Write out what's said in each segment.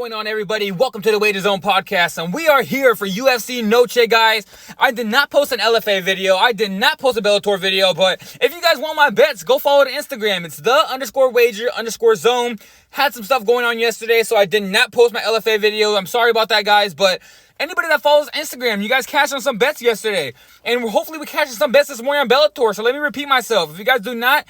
going on, everybody? Welcome to the Wager Zone podcast, and we are here for UFC Noche, guys. I did not post an LFA video. I did not post a Bellator video, but if you guys want my bets, go follow the Instagram. It's the_wager_zone. Had some stuff going on yesterday, so I did not post my LFA video. I'm sorry about that, guys, but anybody that follows Instagram, you guys cashed on some bets yesterday, and hopefully we cashed some bets this morning on Bellator. So let me repeat myself. If you guys do not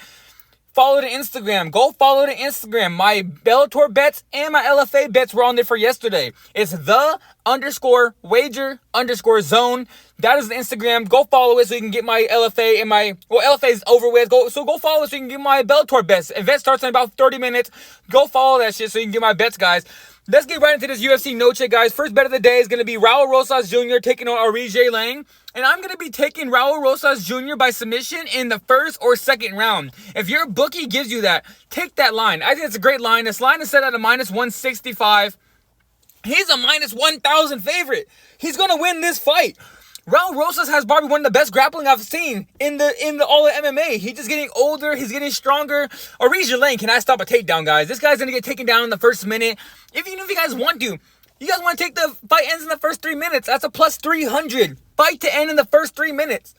follow the Instagram, go follow the Instagram. My Bellator bets and my LFA bets were on there for yesterday. It's the_wager_zone. That is the Instagram. Go follow it so you can get my LFA and my, LFA is over with. Go follow it so you can get my Bellator bets. Event starts in about 30 minutes. Go follow that shit so you can get my bets, guys. Let's get right into this UFC Noche, guys. First bet of the day is going to be Jauregui-Rosas Jr. taking on Jauregui-Rosas Jr. And I'm going to be taking Jauregui-Rosas Jr. by submission in the first or second round. If your bookie gives you that, take that line. I think it's a great line. This line is set at a -165. He's a -1,000 favorite. He's going to win this fight. Jauregui-Rosas has probably one of the best grappling I've seen in the all of MMA. He's just getting older. He's getting stronger. Jauregui-Rosas cannot stop a takedown, guys. This guy's going to get taken down in the first minute. Even if you guys want to, you guys want to take the fight ends in the first 3 minutes. That's a +300. Fight to end in the first 3 minutes.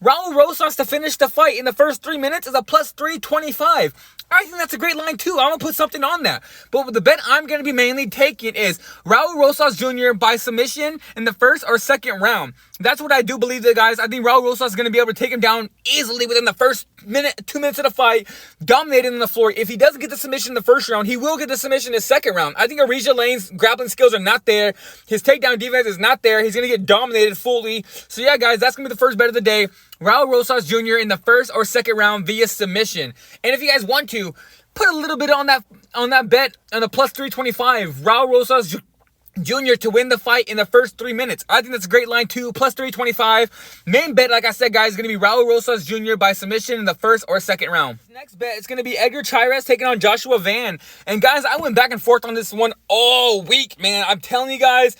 Jauregui-Rosas to finish the fight in the first 3 minutes is a +325. I think that's a great line too. I'm going to put something on that. But the bet I'm going to be mainly taking is Jauregui-Rosas Jr. by submission in the first or second round. That's what I do believe, guys. I think Jauregui-Rosas is going to be able to take him down easily within the first 2 minutes of the fight, dominating on the floor. If he doesn't get the submission in the first round, he will get the submission in the second round. I think Jauregui-Rosas' grappling skills are not there. His takedown defense is not there. He's going to get dominated fully. So yeah, guys, that's going to be the first bet of the day. Jauregui-Rosas Jr. in the first or second round via submission. And if you guys want to, put a little bit on that bet on the +325. Jauregui-Rosas Jr. to win the fight in the first 3 minutes. I think that's a great line too. +325. Main bet, like I said, guys, is going to be Jauregui-Rosas Jr. by submission in the first or second round. Next bet is going to be Edgar Chairez taking on Joshua Van. And guys, I went back and forth on this one all week, man. I'm telling you guys,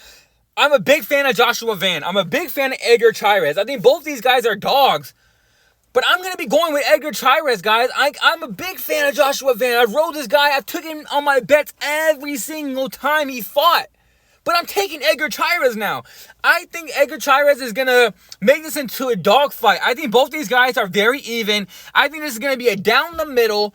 I'm a big fan of Joshua Van. I'm a big fan of Edgar Chairez. I think both these guys are dogs. But I'm going to be going with Edgar Chairez, guys. I'm a big fan of Joshua Van. I've rolled this guy. I've took him on my bets every single time he fought. But I'm taking Edgar Chairez now. I think Edgar Chairez is going to make this into a dogfight. I think both these guys are very even. I think this is going to be a down the middle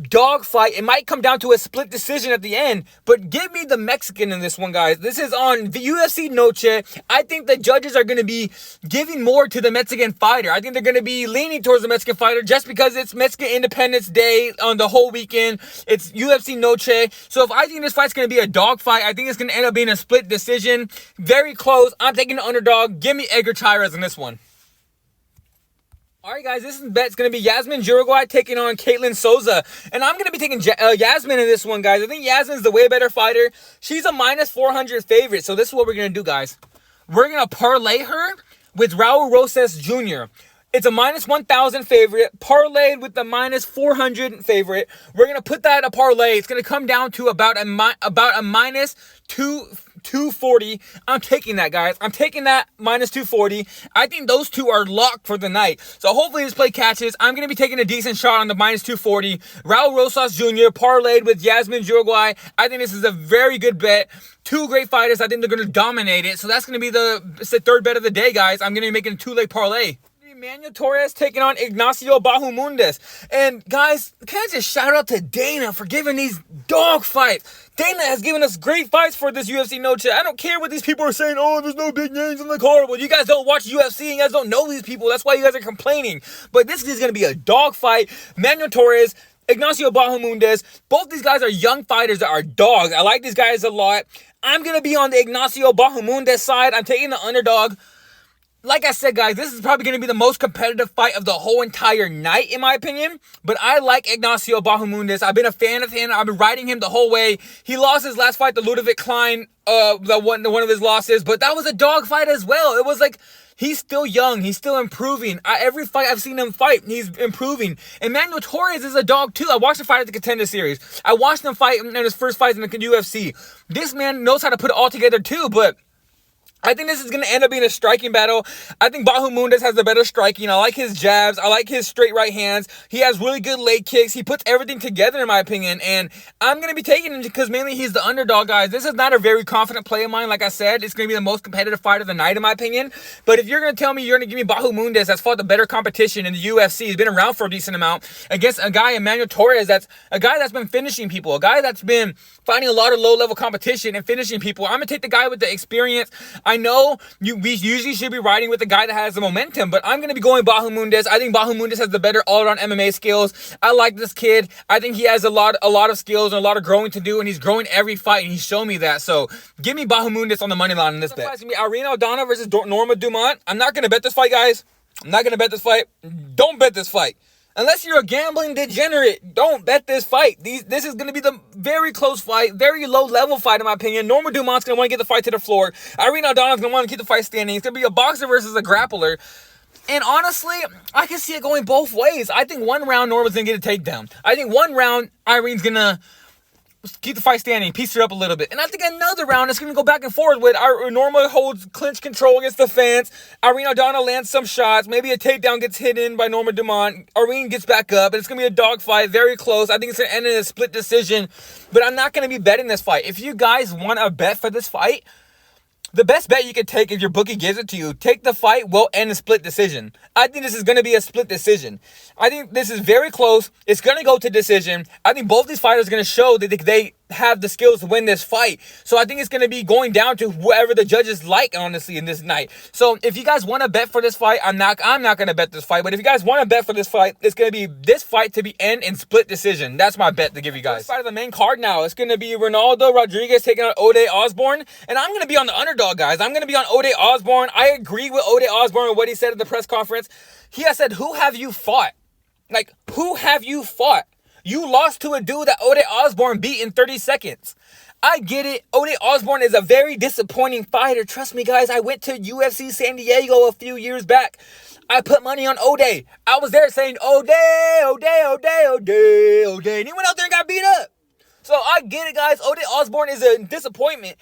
dogfight. It might come down to a split decision at the end, but give me the Mexican in this one, guys. This is on the UFC Noche. I think the judges are going to be giving more to the Mexican fighter. I think they're going to be leaning towards the Mexican fighter just because it's Mexican Independence Day on the whole weekend. It's UFC Noche. So if I think this fight's going to be a dogfight, I think it's going to end up being a split decision. Very close. I'm taking the underdog. Give me Edgar Chairez in this one. All right, guys, this bet's going to be Yasmin Jurug taking on Caitlin Souza. And I'm going to be taking Yasmin in this one, guys. I think Yasmin's the way better fighter. She's a -400 favorite. So this is what we're going to do, guys. We're going to parlay her with Jauregui-Rosas Jr. It's a -1,000 favorite, parlayed with the -400 favorite. We're going to put that in a parlay. It's going to come down to about a -240. I'm taking that, guys. I'm taking that -240. I think those two are locked for the night. So hopefully this play catches. I'm going to be taking a decent shot on the -240. Jauregui-Rosas Jr. parlayed with Yasmin Jurug. I think this is a very good bet. Two great fighters. I think they're going to dominate it. So that's going to be the third bet of the day, guys. I'm going to be making a 2-leg parlay. Manuel Torres taking on Ignacio Bahamondes. And guys, can I just shout out to Dana for giving these dog fights? Dana has given us great fights for this UFC Noche. I don't care what these people are saying. Oh, there's no big names in the card. Well, you guys don't watch UFC and you guys don't know these people. That's why you guys are complaining. But this is going to be a dog fight. Manuel Torres, Ignacio Bahamondes. Both these guys are young fighters that are dogs. I like these guys a lot. I'm going to be on the Ignacio Bahamondes side. I'm taking the underdog. Like I said, guys, this is probably going to be the most competitive fight of the whole entire night, in my opinion. But I like Ignacio Bahamondes. I've been a fan of him. I've been riding him the whole way. He lost his last fight to Ludovic Klein, one of his losses. But that was a dog fight as well. It was like, he's still young. He's still improving. Every fight I've seen him fight, he's improving. And Manuel Torres is a dog too. I watched him fight at the Contender Series. I watched him fight in his first fights in the UFC. This man knows how to put it all together too, but I think this is going to end up being a striking battle. I think Bahamondes has the better striking. I like his jabs. I like his straight right hands. He has really good leg kicks. He puts everything together, in my opinion. And I'm going to be taking him because mainly he's the underdog, guys. This is not a very confident play of mine. Like I said, it's going to be the most competitive fight of the night, in my opinion. But if you're going to tell me you're going to give me Bahamondes that's fought the better competition in the UFC, he's been around for a decent amount, against a guy, Emmanuel Torres, that's a guy that's been finishing people, a guy that's been fighting a lot of low-level competition and finishing people, I'm going to take the guy with the experience. I know we usually should be riding with the guy that has the momentum, but I'm going to be going Bahamondes. I think Bahamondes has the better all-around MMA skills. I like this kid. I think he has a lot of skills and a lot of growing to do, and he's growing every fight, and he's shown me that. So give me Bahamondes on the money line in this bet. It's going to be Irene Aldana versus Norma Dumont. I'm not going to bet this fight, guys. I'm not going to bet this fight. Don't bet this fight. Unless you're a gambling degenerate, don't bet this fight. This is going to be the very close fight, very low-level fight, in my opinion. Norma Dumont's going to want to get the fight to the floor. Irene Aldana's going to want to keep the fight standing. It's going to be a boxer versus a grappler. And honestly, I can see it going both ways. I think one round, Norma's going to get a takedown. I think one round, Irene's going to keep the fight standing, piece it up a little bit. And I think another round, it's going to go back and forth with Norma holds clinch control against the fence. Irene Aldana lands some shots. Maybe a takedown gets hidden by Norma Dumont. Irene gets back up, and it's going to be a dogfight, very close. I think it's going to end in a split decision, but I'm not going to be betting this fight. If you guys want a bet for this fight, the best bet you could take if your bookie gives it to you, take the fight, will end a split decision. I think this is going to be a split decision. I think this is very close. It's going to go to decision. I think both these fighters are going to show that they have the skills to win this fight. So I think it's going to be going down to whoever the judges like, honestly, in this night. So if you guys want to bet for this fight, I'm not going to bet this fight. But if you guys want to bet for this fight, it's going to be this fight to be end in split decision. That's my bet to give you guys. First fight of the main card now. It's going to be Ronaldo Rodriguez taking on Ode Osbourne. And I'm going to be on the underdog, guys. I'm going to be on Ode Osbourne. I agree with Ode Osbourne and what he said at the press conference. He has said, who have you fought? Like, who have you fought? You lost to a dude that Ode Osbourne beat in 30 seconds. I get it. Ode Osbourne is a very disappointing fighter. Trust me, guys. I went to UFC San Diego a few years back. I put money on Ode. I was there saying, Ode. And he went out there and got beat up. So I get it, guys. Ode Osbourne is a disappointment.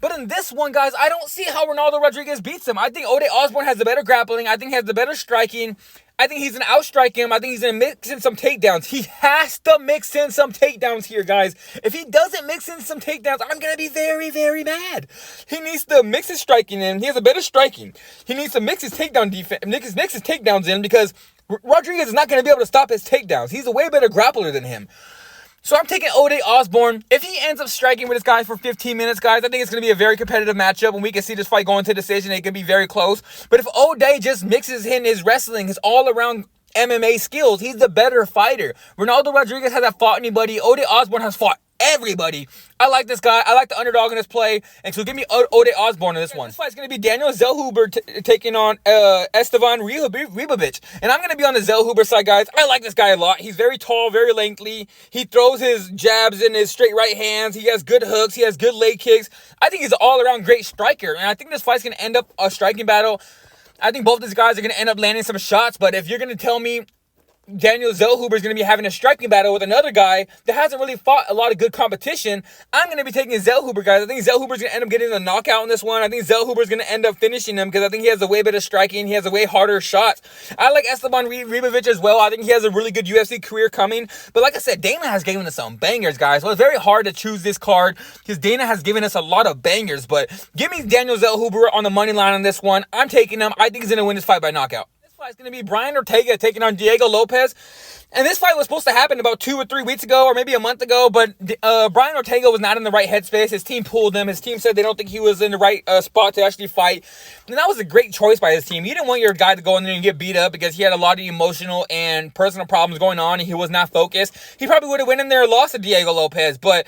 But in this one, guys, I don't see how Ronaldo Rodriguez beats him. I think Ode Osbourne has the better grappling. I think he has the better striking. I think he's going to outstrike him. I think he's going to mix in some takedowns. He has to mix in some takedowns here, guys. If he doesn't mix in some takedowns, I'm going to be very, very mad. He needs to mix his striking in. He has a better striking. He needs to mix his takedown defense, mix his takedowns in, because Rodriguez is not going to be able to stop his takedowns. He's a way better grappler than him. So I'm taking Ode Osbourne. If he ends up striking with this guy for 15 minutes, guys, I think it's going to be a very competitive matchup, and we can see this fight going to decision. It could be very close. But if Ode just mixes in his wrestling, his all-around MMA skills, he's the better fighter. Ronaldo Rodriguez hasn't fought anybody. Ode Osbourne has fought everybody. I like this guy. I like the underdog in this play. And so give me Ode Osbourne in this one. This fight's going to be Daniel Zellhuber taking on Esteban Ribovic. And I'm going to be on the Zellhuber side, guys. I like this guy a lot. He's very tall, very lengthy. He throws his jabs in his straight right hands. He has good hooks. He has good leg kicks. I think he's an all-around great striker. And I think this fight's going to end up a striking battle. I think both these guys are going to end up landing some shots. But if you're going to tell me Daniel Zellhuber is going to be having a striking battle with another guy that hasn't really fought a lot of good competition, I'm going to be taking Zellhuber, guys. I think Zellhuber is going to end up getting a knockout in this one. I think Zellhuber is going to end up finishing him because I think he has a way better striking. He has a way harder shots. I like Esteban Ribovic as well. I think he has a really good UFC career coming. But like I said, Dana has given us some bangers, guys. So it's very hard to choose this card because Dana has given us a lot of bangers. But give me Daniel Zellhuber on the money line on this one. I'm taking him. I think he's going to win this fight by knockout. It's going to be Brian Ortega taking on Diego Lopez. And this fight was supposed to happen about 2 or 3 weeks ago or maybe a month ago, but Brian Ortega was not in the right headspace. His team pulled him. His team said they don't think he was in the right spot to actually fight. And that was a great choice by his team. You didn't want your guy to go in there and get beat up because he had a lot of emotional and personal problems going on and he was not focused. He probably would have went in there and lost to Diego Lopez, but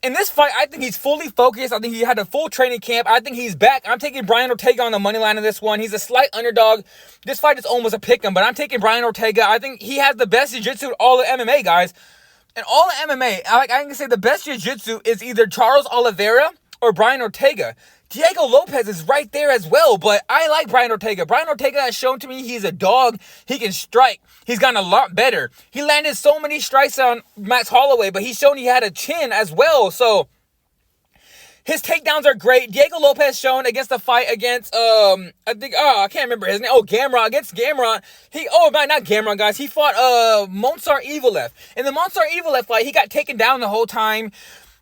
in this fight, I think he's fully focused. I think he had a full training camp. I think he's back. I'm taking Brian Ortega on the money line in this one. He's a slight underdog. This fight is almost a pick 'em, but I'm taking Brian Ortega. I think he has the best jiu-jitsu in all of MMA, guys. In all of MMA, I can say the best jiu-jitsu is either Charles Oliveira or Brian Ortega. Diego Lopez is right there as well, but I like Brian Ortega. Brian Ortega has shown to me he's a dog. He can strike. He's gotten a lot better. He landed so many strikes on Max Holloway, but he's shown he had a chin as well. So His takedowns are great. Diego Lopez shown against the fight against, I can't remember his name. Oh, Gamrot, against Gamrot. Not Gamrot, guys. He fought, Monsar Evelev. In the Monsar Evelev fight, he got taken down the whole time.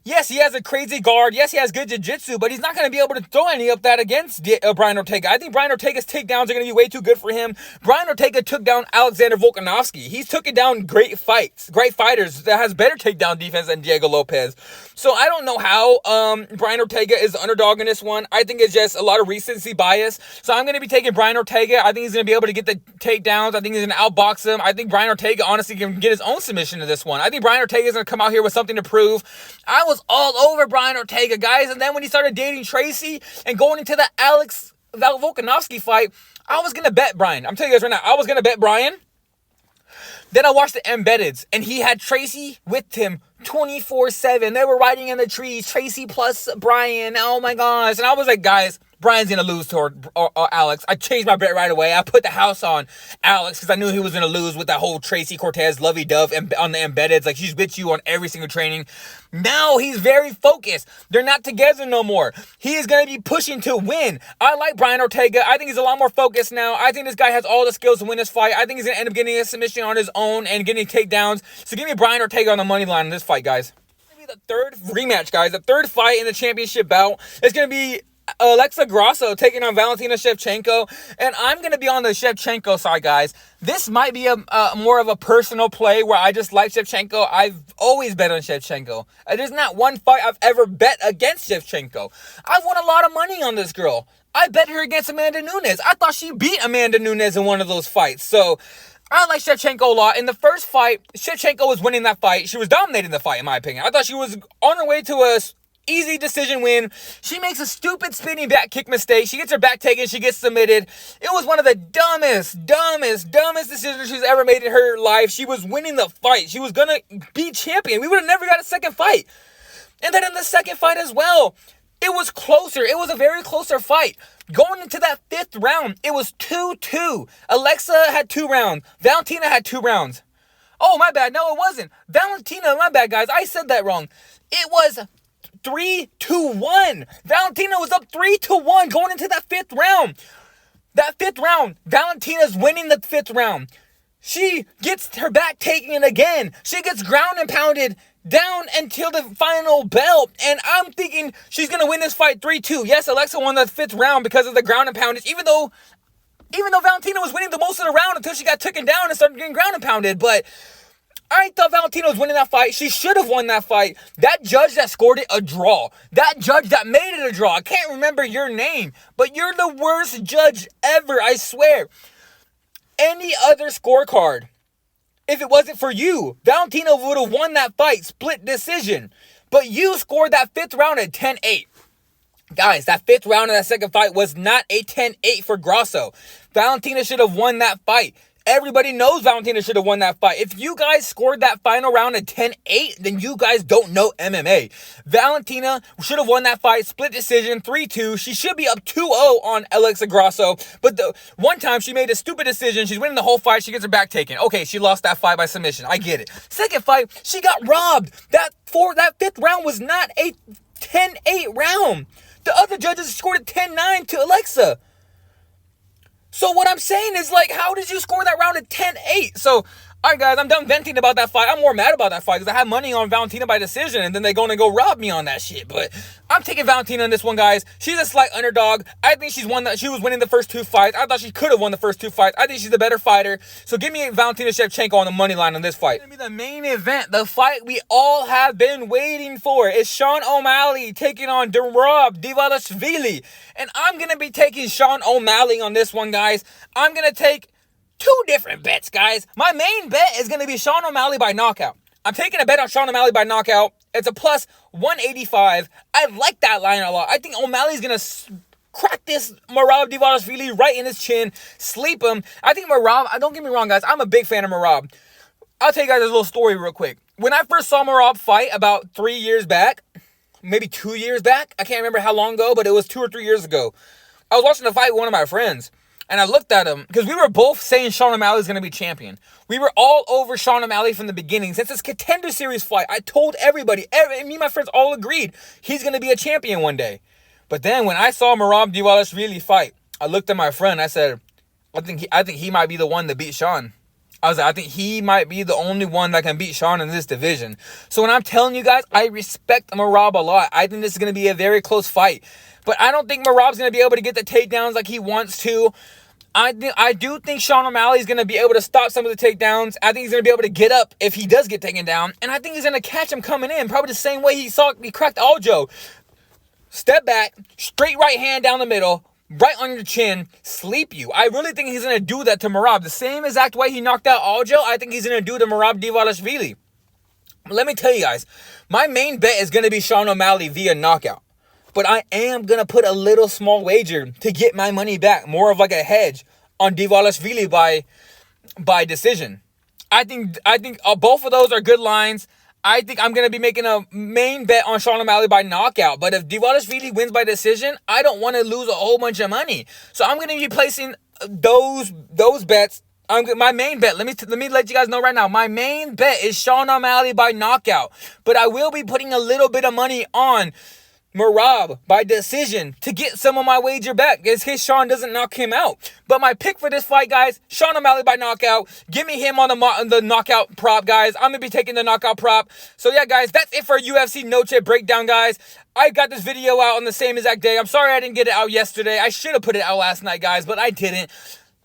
Yes, he has a crazy guard. Yes, he has good jiu-jitsu, but he's not going to be able to throw any of that against Brian Ortega. I think Brian Ortega's takedowns are going to be way too good for him. Brian Ortega took down Alexander Volkanovski. He's taken down great fighters that has better takedown defense than Diego Lopez. So I don't know how Brian Ortega is the underdog in this one. I think it's just a lot of recency bias. So I'm going to be taking Brian Ortega. I think he's going to be able to get the takedowns. I think he's going to outbox him. I think Brian Ortega honestly can get his own submission to this one. I think Brian Ortega is going to come out here with something to prove. I was all over Brian Ortega, guys, and then when he started dating Tracy and going into the Alex Volkanovski fight, I was going to bet Brian. I'm telling you guys right now, I was going to bet Brian. Then I watched the Embeddeds, and he had Tracy with him 24/7. They were riding in the trees, Tracy plus Brian. Oh my gosh. And I was like, guys, Brian's going to lose to Alex. I changed my bet right away. I put the house on Alex because I knew he was going to lose with that whole Tracy Cortez lovey-dove on the Embeddeds. Like, she's with you on every single training. Now he's very focused. They're not together no more. He is going to be pushing to win. I like Brian Ortega. I think he's a lot more focused now. I think this guy has all the skills to win this fight. I think he's going to end up getting a submission on his own and getting takedowns. So give me Brian Ortega on the money line in this fight, guys. The third rematch, guys. The third fight in the championship bout is going to be Alexa Grasso taking on Valentina Shevchenko, and I'm going to be on the Shevchenko side, guys. This might be a more of a personal play where I just like Shevchenko. I've always bet on Shevchenko. There's not one fight I've ever bet against Shevchenko. I've won a lot of money on this girl. I bet her against Amanda Nunes. I thought she beat Amanda Nunes in one of those fights, so I like Shevchenko a lot. In the first fight, Shevchenko was winning that fight. She was dominating the fight, in my opinion. I thought she was on her way to a easy decision win. She makes a stupid spinning back kick mistake. She gets her back taken. She gets submitted. It was one of the dumbest decisions she's ever made in her life. She was winning the fight. She was going to be champion. We would have never got a second fight. And then in the second fight as well, it was closer. It was a very closer fight. Going into that fifth round, it was 2-2. Alexa had 2 rounds. Valentina had 2 rounds. Oh, my bad. No, it wasn't. Valentina, my bad, guys. I said that wrong. It was 3-1. Valentina was up 3-1 going into that fifth round. That fifth round, Valentina's winning the fifth round. She gets her back taken again. She gets ground and pounded down until the final bell. And I'm thinking she's going to win this fight 3-2. Yes, Alexa won the fifth round because of the ground and poundage, even though Valentina was winning the most of the round until she got taken down and started getting ground and pounded. But I thought Valentina was winning that fight. She should have won that fight. That judge that scored it a draw. That judge that made it a draw. I can't remember your name, but you're the worst judge ever, I swear. Any other scorecard, if it wasn't for you, Valentina would have won that fight, split decision. But you scored that fifth round at 10-8. Guys, that fifth round of that second fight was not a 10-8 for Grasso. Valentina should have won that fight. Everybody knows Valentina should have won that fight. If you guys scored that final round at 10-8, then you guys don't know MMA. Valentina should have won that fight, split decision, 3-2. She should be up 2-0 on Alexa Grasso. But the one time she made a stupid decision, she's winning the whole fight, she gets her back taken. Okay, she lost that fight by submission. I get it. Second fight, she got robbed. That fifth round was not a 10-8 round. The other judges scored it 10-9 to Alexa. So what I'm saying is, like, how did you score that round at 10-8? So, all right, guys, I'm done venting about that fight. I'm more mad about that fight because I had money on Valentina by decision, and then they're going to go rob me on that shit. But I'm taking Valentina in this one, guys. She's a slight underdog. I think she was winning the first 2 fights. I thought she could have won the first 2 fights. I think she's a better fighter. So give me Valentina Shevchenko on the money line on this fight. It's going to be the main event, the fight we all have been waiting for. It's Sean O'Malley taking on Merab Dvalishvili. And I'm going to be taking Sean O'Malley on this one, guys. I'm going to take 2 different bets, guys. My main bet is going to be Sean O'Malley by knockout. I'm taking a bet on Sean O'Malley by knockout. It's a plus 185. I like that line a lot. I think O'Malley's going to crack this Merab Dvalishvili right in his chin, sleep him. I think Merab, don't get me wrong, guys, I'm a big fan of Merab. I'll tell you guys a little story real quick. When I first saw Merab fight about 3 years back, maybe 2 years back, I can't remember how long ago, but it was 2 or 3 years ago. I was watching the fight with one of my friends. And I looked at him because we were both saying Sean O'Malley is going to be champion. We were all over Sean O'Malley from the beginning. Since this Contender Series fight, I told everybody, me and my friends all agreed he's going to be a champion one day. But then when I saw Merab Dvalishvili fight, I looked at my friend. I said, I think he might be the one to beat Sean. I was like, I think he might be the only one that can beat Sean in this division. So when I'm telling you guys, I respect Merab a lot. I think this is going to be a very close fight. But I don't think Merab's going to be able to get the takedowns like he wants to. I do think Sean O'Malley is going to be able to stop some of the takedowns. I think he's going to be able to get up if he does get taken down. And I think he's going to catch him coming in. Probably the same way he cracked Aljo. Step back, straight right hand down the middle, right on your chin, sleep you. I really think he's going to do that to Merab. The same exact way he knocked out Aljo, I think he's going to do to Merab Dvalishvili. Let me tell you guys, my main bet is going to be Sean O'Malley via knockout. But I am going to put a little small wager to get my money back. More of like a hedge on Dvalishvili by decision. I think both of those are good lines. I think I'm going to be making a main bet on Sean O'Malley by knockout. But if Dvalishvili wins by decision, I don't want to lose a whole bunch of money. So I'm going to be placing those bets. My main bet, let me let you guys know right now, my main bet is Sean O'Malley by knockout. But I will be putting a little bit of money on Merab by decision to get some of my wager back in case Sean doesn't knock him out. But my pick for this fight, guys, Sean O'Malley by knockout. Give me him on the knockout prop, guys. I'm going to be taking the knockout prop. So yeah, guys, that's it for UFC Noche breakdown, guys. I got this video out on the same exact day. I'm sorry I didn't get it out yesterday. I should have put it out last night, guys, but I didn't.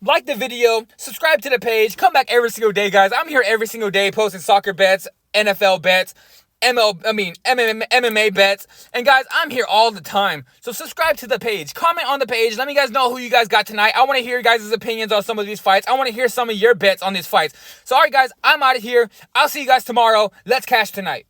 Like the video, subscribe to the page, come back every single day, guys. I'm here every single day posting soccer bets, NFL bets, MMA bets. And guys, I'm here all the time. So subscribe to the page. Comment on the page. Let me guys know who you guys got tonight. I want to hear your guys' opinions on some of these fights. I want to hear some of your bets on these fights. So alright guys, I'm out of here. I'll see you guys tomorrow. Let's cash tonight.